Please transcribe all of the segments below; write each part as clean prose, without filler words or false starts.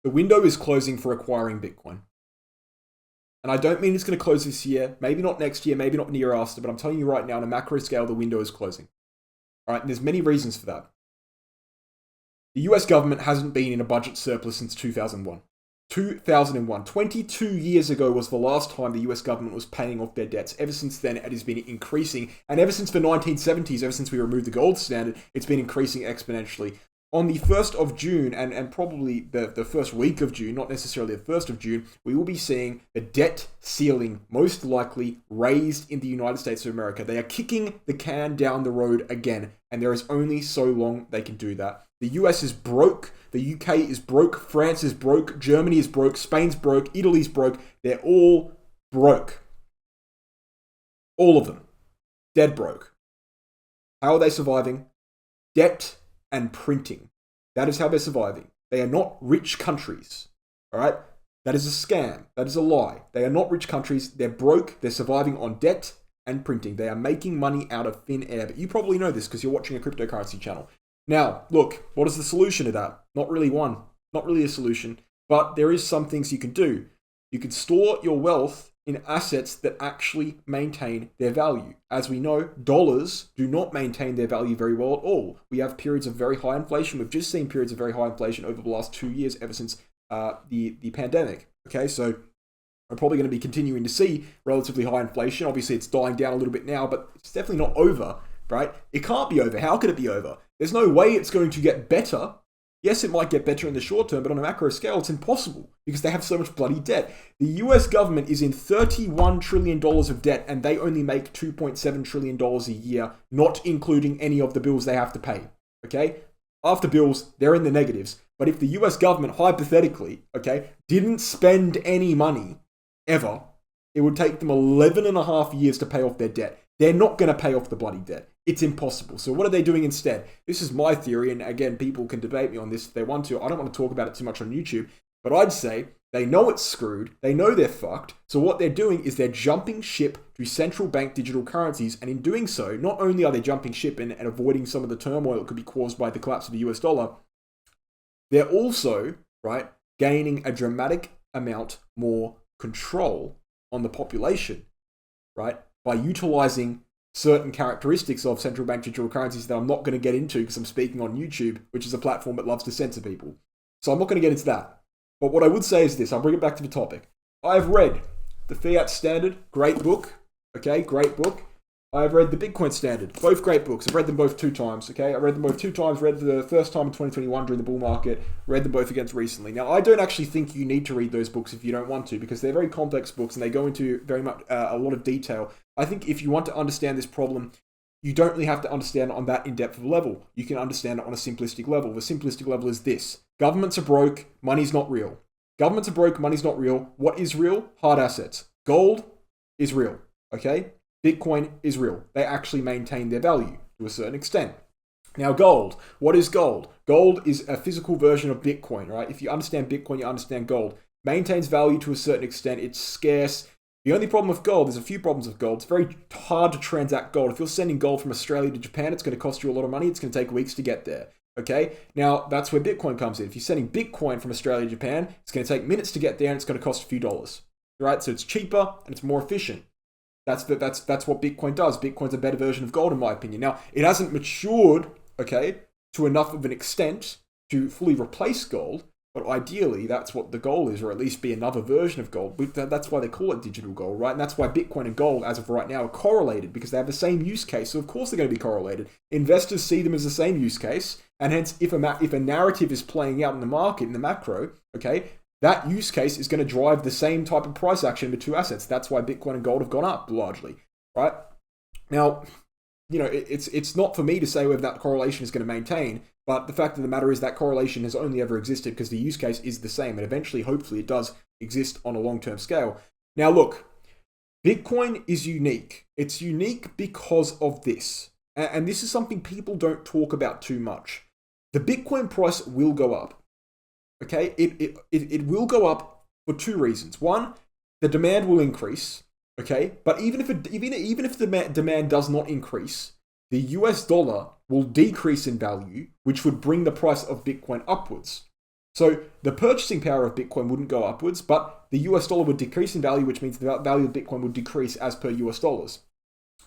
The window is closing for acquiring Bitcoin. And I don't mean it's going to close this year, maybe not next year, maybe not the year after, but I'm telling you right now, on a macro scale, the window is closing. All right, and there's many reasons for that. The US government hasn't been in a budget surplus since 2001. 2001. 22 years ago was the last time the US government was paying off their debts. Ever since then, it has been increasing. And ever since the 1970s, ever since we removed the gold standard, it's been increasing exponentially. On the 1st of June, and probably the first week of June, not necessarily the 1st of June, we will be seeing the debt ceiling most likely raised in the United States of America. They are kicking the can down the road again, and there is only so long they can do that. The US is broke, the UK is broke, France is broke, Germany is broke, Spain's broke, Italy's broke. They're all broke. All of them. Dead broke. How are they surviving? Debt and printing. That is how they're surviving. They are not rich countries. All right? That is a scam. That is a lie. They are not rich countries. They're broke. They're surviving on debt and printing. They are making money out of thin air. But you probably know this because you're watching a cryptocurrency channel. Now, look, what is the solution to that? Not really one. Not really a solution. But there is some things you can do. You can store your wealth in assets that actually maintain their value. As we know, dollars do not maintain their value very well at all. We have periods of very high inflation. We've just seen periods of very high inflation over the last 2 years, ever since the pandemic. Okay, so we're probably going to be continuing to see relatively high inflation. Obviously, it's dying down a little bit now, but it's definitely not over, right? It can't be over. How could it be over? There's no way it's going to get better. Yes, it might get better in the short term, but on a macro scale, it's impossible because they have so much bloody debt. The US government is in $31 trillion of debt, and they only make $2.7 trillion a year, not including any of the bills they have to pay. Okay? After bills, they're in the negatives. But if the US government, hypothetically, okay, didn't spend any money ever, it would take them 11 and a half years to pay off their debt. They're not going to pay off the bloody debt. It's impossible. So what are they doing instead? This is my theory, and again, people can debate me on this if they want to. I don't want to talk about it too much on YouTube, but I'd say they know it's screwed. They know they're fucked. So what they're doing is they're jumping ship to central bank digital currencies, and in doing so, not only are they jumping ship and avoiding some of the turmoil that could be caused by the collapse of the US dollar, they're also, right, gaining a dramatic amount more control on the population, right, by utilizing certain characteristics of central bank digital currencies that I'm not going to get into because I'm speaking on YouTube, which is a platform that loves to censor people. So I'm not going to get into that. But what I would say is this, I'll bring it back to the topic. I've read the Fiat Standard, great book, okay, great book. I've read the Bitcoin Standard, both great books. I've read them both 2 times, okay? I read them both 2 times, read the first time in 2021 during the bull market, read them both again recently. Now, I don't actually think you need to read those books if you don't want to, because they're very complex books and they go into very much a lot of detail. I think if you want to understand this problem, you don't really have to understand it on that in-depth of a level. You can understand it on a simplistic level. The simplistic level is this. Governments are broke, money's not real. Governments are broke, money's not real. What is real? Hard assets. Gold is real, okay? Bitcoin is real. They actually maintain their value to a certain extent. Now, gold. What is gold? Gold is a physical version of Bitcoin, right? If you understand Bitcoin, you understand gold. Maintains value to a certain extent. It's scarce. The only problem with gold, there's a few problems with gold. It's very hard to transact gold. If you're sending gold from Australia to Japan, it's going to cost you a lot of money. It's going to take weeks to get there. Okay? Now, that's where Bitcoin comes in. If you're sending Bitcoin from Australia to Japan, it's going to take minutes to get there and it's going to cost a few dollars. Right? So it's cheaper and it's more efficient. That's what Bitcoin does. Bitcoin's a better version of gold, in my opinion. Now, it hasn't matured, okay, to enough of an extent to fully replace gold, but ideally, that's what the goal is, or at least be another version of gold. That's why they call it digital gold, right? And that's why Bitcoin and gold, as of right now, are correlated, because they have the same use case. So, of course, they're going to be correlated. Investors see them as the same use case, and hence, if a narrative is playing out in the market, in the macro, okay, that use case is going to drive the same type of price action with 2 assets. That's why Bitcoin and gold have gone up largely, right? Now, you know, it's not for me to say whether that correlation is going to maintain, but the fact of the matter is that correlation has only ever existed because the use case is the same, and eventually, hopefully, it does exist on a long-term scale. Now, look, Bitcoin is unique. It's unique because of this, and this is something people don't talk about too much. The Bitcoin price will go up. Okay, it will go up for 2 reasons. One, the demand will increase. Okay, but even if the demand does not increase, the US dollar will decrease in value, which would bring the price of Bitcoin upwards. So the purchasing power of Bitcoin wouldn't go upwards, but the US dollar would decrease in value, which means the value of Bitcoin would decrease as per US dollars.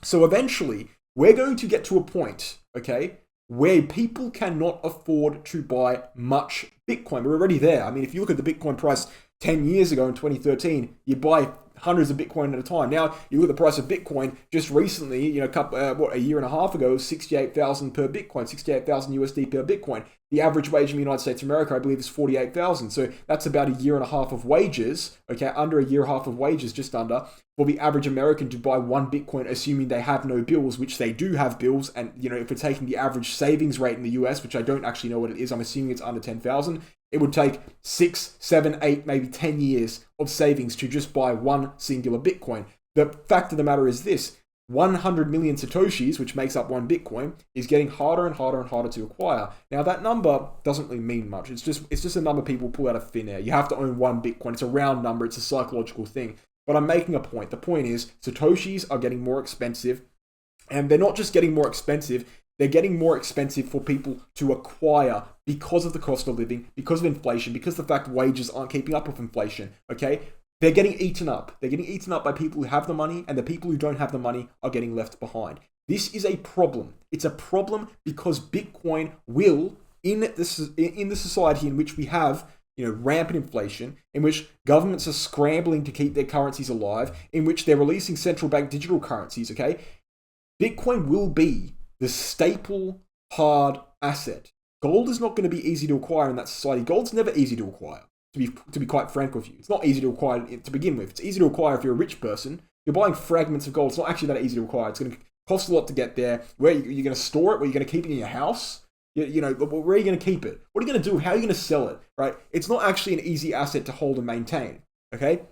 So eventually, we're going to get to a point, okay, where people cannot afford to buy much Bitcoin. We're already there. I mean, if you look at the Bitcoin price 10 years ago in 2013, you'd buy hundreds of Bitcoin at a time. Now, you look at the price of Bitcoin just recently, a year and a half ago, 68,000 per Bitcoin, 68,000 USD per Bitcoin. The average wage in the United States of America, I believe, is 48,000. So that's about a year and a half of wages, okay, under a year and a half of wages, just under, for the average American to buy one Bitcoin, assuming they have no bills, which they do have bills. And, if we're taking the average savings rate in the US, which I don't actually know what it is, I'm assuming it's under 10,000, it would take 6, 7, 8, maybe 10 years of savings to just buy one singular Bitcoin. The fact of the matter is this: 100 million Satoshis, which makes up one Bitcoin, is getting harder and harder and harder to acquire. Now, that number doesn't really mean much. It's just a number people pull out of thin air. You have to own one Bitcoin. It's a round number. It's a psychological thing. But I'm making a point. The point is, Satoshis are getting more expensive. And they're not just getting more expensive, they're getting more expensive for people to acquire because of the cost of living, because of inflation, because of the fact wages aren't keeping up with inflation, okay? They're getting eaten up. They're getting eaten up by people who have the money, and the people who don't have the money are getting left behind. This is a problem. It's a problem because Bitcoin will, in the society in which we have rampant inflation, in which governments are scrambling to keep their currencies alive, in which they're releasing central bank digital currencies, okay? Bitcoin will be the staple hard asset. Gold is not going to be easy to acquire in that society. Gold's never easy to acquire, to be quite frank with you. It's not easy to acquire to begin with. It's easy to acquire if you're a rich person. You're buying fragments of gold. It's not actually that easy to acquire. It's going to cost a lot to get there. Where you're going to store it? Where you're going to keep it in your house? Where are you going to keep it? What are you going to do? How are you going to sell it? Right? It's not actually an easy asset to hold and maintain. Okay?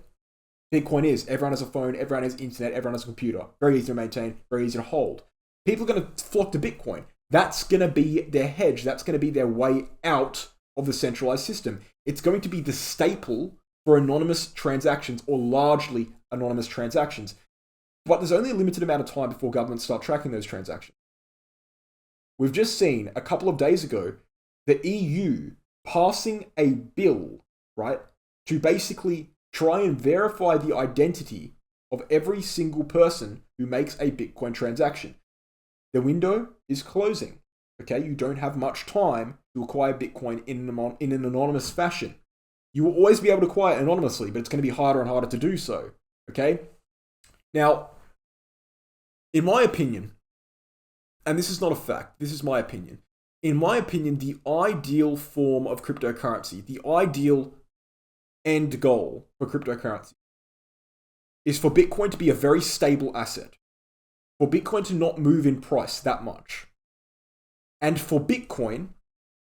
Bitcoin is. Everyone has a phone. Everyone has internet. Everyone has a computer. Very easy to maintain. Very easy to hold. People are going to flock to Bitcoin. That's going to be their hedge. That's going to be their way out of the centralized system. It's going to be the staple for anonymous transactions, or largely anonymous transactions. But there's only a limited amount of time before governments start tracking those transactions. We've just seen a couple of days ago the EU passing a bill, right, to basically try and verify the identity of every single person who makes a Bitcoin transaction. The window is closing. Okay, you don't have much time to acquire Bitcoin in an anonymous fashion. You will always be able to acquire it anonymously, but it's going to be harder and harder to do so. Okay? Now, in my opinion, and this is not a fact, this is my opinion. In my opinion, the ideal form of cryptocurrency, the ideal end goal for cryptocurrency, is for Bitcoin to be a very stable asset. For Bitcoin to not move in price that much. And for Bitcoin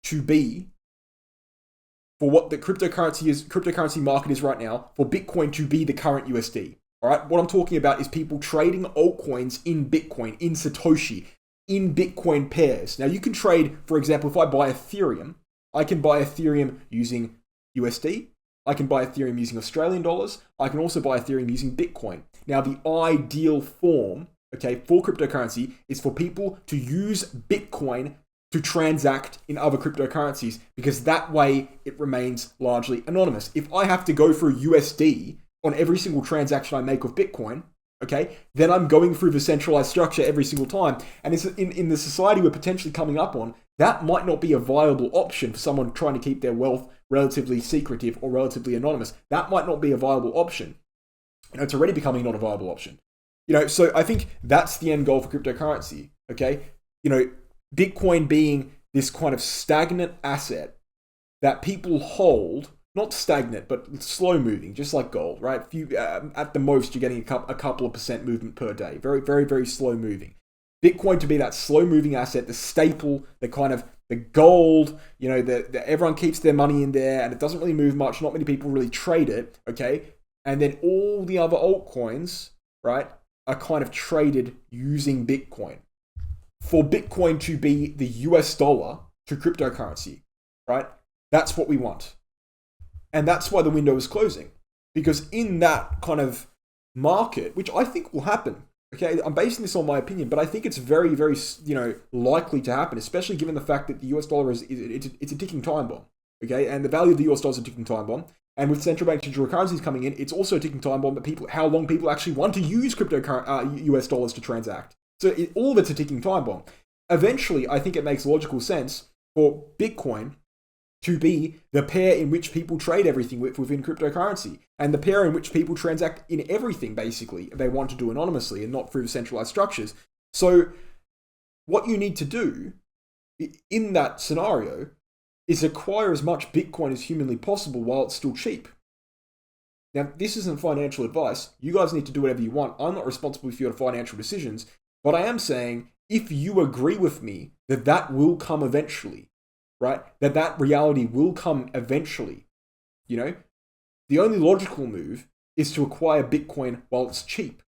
to be, for what the cryptocurrency market is right now, for Bitcoin to be the current USD. All right, what I'm talking about is people trading altcoins in Bitcoin, in Satoshi, in Bitcoin pairs. Now you can trade, for example, if I buy Ethereum, I can buy Ethereum using USD. I can buy Ethereum using Australian dollars. I can also buy Ethereum using Bitcoin. Now the ideal form, okay, for cryptocurrency is for people to use Bitcoin to transact in other cryptocurrencies, because that way it remains largely anonymous. If I have to go through USD on every single transaction I make with Bitcoin, okay, then I'm going through the centralized structure every single time. And it's in the society we're potentially coming up on, that might not be a viable option for someone trying to keep their wealth relatively secretive or relatively anonymous. That might not be a viable option. It's already becoming not a viable option. So I think that's the end goal for cryptocurrency, okay? Bitcoin being this kind of stagnant asset that people hold, not stagnant, but slow moving, just like gold, right? At the most, you're getting a couple of percent movement per day. Very, very, very slow moving. Bitcoin to be that slow moving asset, the staple, the kind of the gold, everyone keeps their money in there and it doesn't really move much. Not many people really trade it, okay? And then all the other altcoins, right, are kind of traded using Bitcoin. For Bitcoin to be the US dollar to cryptocurrency, right? That's what we want. And that's why the window is closing. Because in that kind of market, which I think will happen, okay, I'm basing this on my opinion, but I think it's very, very, likely to happen, especially given the fact that the US dollar it's a ticking time bomb. okay? And the value of the US dollar is a ticking time bomb. And with central bank digital currencies coming in, it's also a ticking time bomb that how long people actually want to use US dollars to transact. So all of it's a ticking time bomb. Eventually, I think it makes logical sense for Bitcoin to be the pair in which people trade everything within cryptocurrency, and the pair in which people transact in everything, basically, they want to do anonymously and not through centralized structures. So what you need to do in that scenario is acquire as much Bitcoin as humanly possible while it's still cheap. Now, this isn't financial advice. You guys need to do whatever you want. I'm not responsible for your financial decisions, but I am saying, if you agree with me that that will come eventually, right? That reality will come eventually. The only logical move is to acquire Bitcoin while it's cheap.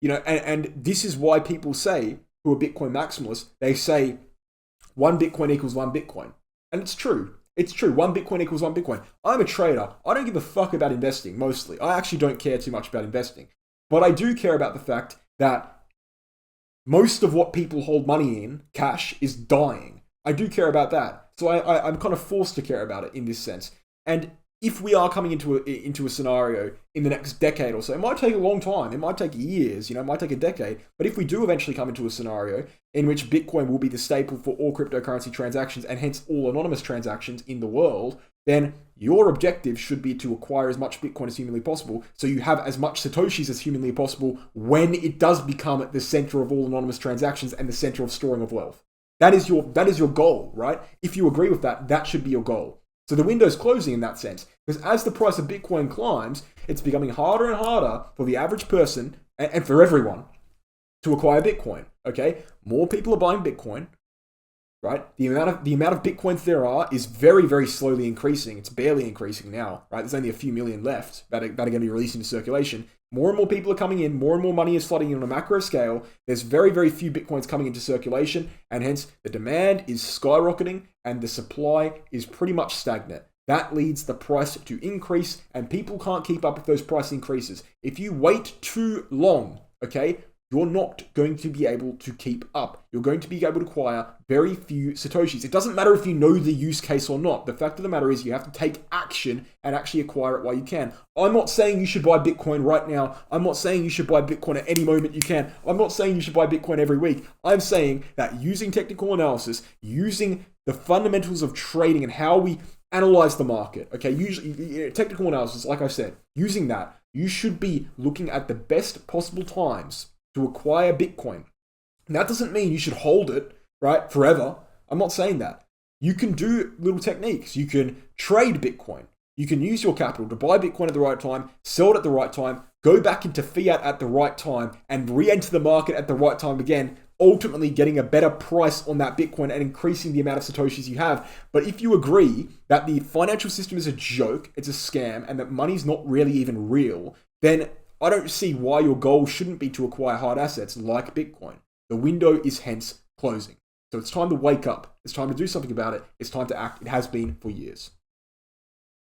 And this is why people say, who are Bitcoin maximalists, they say 1 Bitcoin equals 1 Bitcoin. And it's true. It's true. 1 Bitcoin equals 1 Bitcoin. I'm a trader. I don't give a fuck about investing, mostly. I actually don't care too much about investing. But I do care about the fact that most of what people hold money in, cash, is dying. I do care about that. So I'm kind of forced to care about it in this sense. And if we are coming into a scenario in the next decade or so, it might take a long time. It might take years, it might take a decade. But if we do eventually come into a scenario in which Bitcoin will be the staple for all cryptocurrency transactions and hence all anonymous transactions in the world, then your objective should be to acquire as much Bitcoin as humanly possible so you have as much Satoshis as humanly possible when it does become the center of all anonymous transactions and the center of storing of wealth. That is your goal, right? If you agree with that, that should be your goal. So the window's closing in that sense, because as the price of Bitcoin climbs, it's becoming harder and harder for the average person and for everyone to acquire Bitcoin. Okay, more people are buying Bitcoin, right? The amount of Bitcoins there are is very, very slowly increasing. It's barely increasing now, right? There's only a few million left that are going to be released into circulation. More and more people are coming in, more and more money is flooding in on a macro scale. There's very, very few Bitcoins coming into circulation, and hence the demand is skyrocketing and the supply is pretty much stagnant. That leads the price to increase, and people can't keep up with those price increases. If you wait too long, okay, you're not going to be able to keep up. You're going to be able to acquire very few Satoshis. It doesn't matter if you know the use case or not. The fact of the matter is you have to take action and actually acquire it while you can. I'm not saying you should buy Bitcoin right now. I'm not saying you should buy Bitcoin at any moment you can. I'm not saying you should buy Bitcoin every week. I'm saying that using technical analysis, using the fundamentals of trading and how we analyze the market, okay, usually technical analysis, like I said, using that, you should be looking at the best possible times to acquire Bitcoin. And that doesn't mean you should hold it, right, forever. I'm not saying that. You can do little techniques. You can trade Bitcoin. You can use your capital to buy Bitcoin at the right time, sell it at the right time, go back into fiat at the right time, and re-enter the market at the right time again, ultimately getting a better price on that Bitcoin and increasing the amount of Satoshis you have. But if you agree that the financial system is a joke, it's a scam, and that money's not really even real, then I don't see why your goal shouldn't be to acquire hard assets like Bitcoin. The window is hence closing. So it's time to wake up. It's time to do something about it. It's time to act. It has been for years.